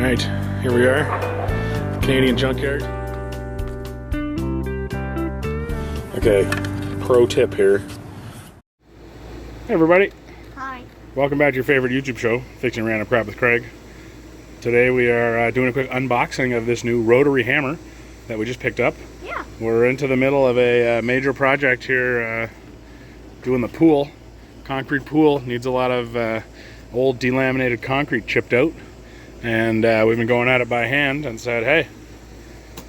Alright, here we are, Canadian junkyard. Okay, pro tip here. Hey everybody. Hi. Welcome back to your favorite YouTube show, Fixing Random Crap with Craig. Today we are doing a quick unboxing of this new Rotary hammer that we just picked up. Yeah. We're into the middle of a major project here, doing the pool. Concrete pool needs a lot of old delaminated concrete chipped out. And we've been going at it by hand and said, hey,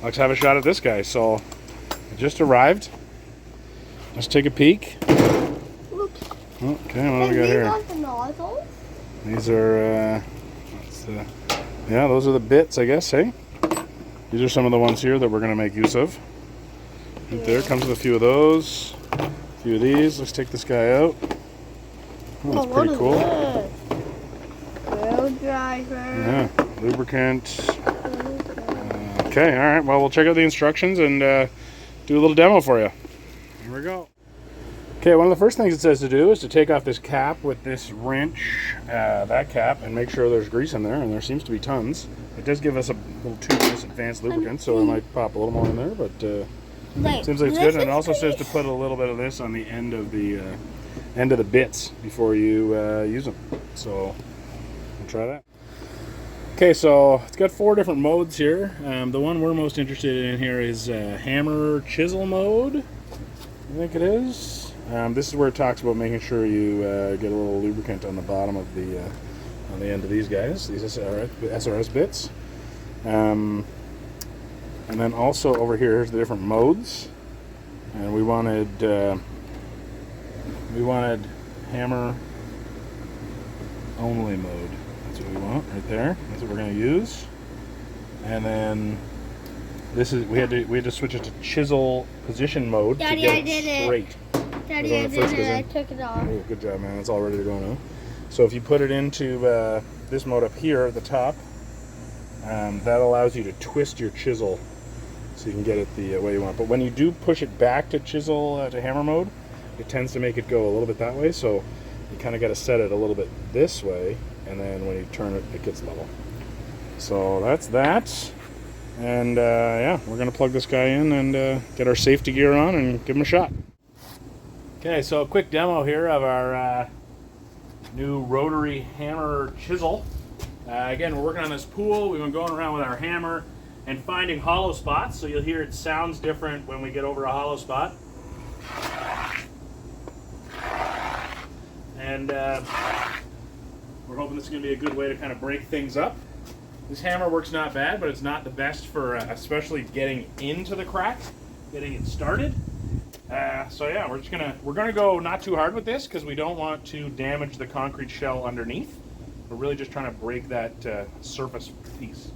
let's have a shot at this guy. So it just arrived. Let's take a peek. Oops. Okay, what do we got here? These the nozzles? These are, yeah, those are the bits, I guess, hey? These are some of the ones here that we're going to make use of. Right there, comes with a few of those, a few of these. Let's take this guy out. Oh, that's pretty cool. Driver. Yeah, lubricant. Okay, all right. Well, we'll check out the instructions and do a little demo for you. Here we go. Okay, one of the first things it says to do is to take off this cap with this wrench, that cap, and make sure there's grease in there, and there seems to be tons. It does give us a little tube of this advanced lubricant, so it might pop a little more in there, but seems like it's good. And it also says to put a little bit of this on the end of the bits before you use them. So we'll try that. Okay, so it's got 4 different modes here. The one we're most interested in here is hammer chisel mode, I think it is. This is where it talks about making sure you get a little lubricant on the bottom of the on the end of these guys, these SRS bits. And then also over here's the different modes, and we wanted hammer only mode. That's what we want right there. That's what we're going to use. And then this is we had to switch it to chisel position mode. Daddy, to get I did it straight. Daddy, I did it. I took it off. Oh, good job, man. It's all ready to go now. So if you put it into this mode up here at the top, that allows you to twist your chisel so you can get it the way you want. But when you do push it back to chisel to hammer mode, it tends to make it go a little bit that way. So you kind of got to set it a little bit this way, and then when you turn it, it gets level. So that's that. And yeah, we're going to plug this guy in and get our safety gear on and give him a shot. Okay, so a quick demo here of our new Rotary hammer chisel. Again, we're working on this pool. We've been going around with our hammer and finding hollow spots. So you'll hear it sounds different when we get over a hollow spot. And we're hoping this is going to be a good way to kind of break things up. This hammer works not bad, but it's not the best for especially getting into the crack, getting it started. So yeah, we're gonna go not too hard with this because we don't want to damage the concrete shell underneath. We're really just trying to break that surface piece.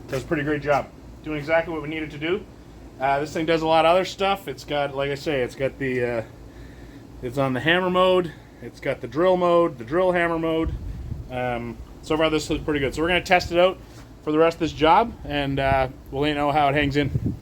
Does a pretty great job. Doing exactly what we needed to do. This thing does a lot of other stuff. It's got, like I say, it's got the, it's on the hammer mode. It's got the drill mode, the drill hammer mode. So far this looks pretty good. So we're going to test it out for the rest of this job, and we'll let you know how it hangs in.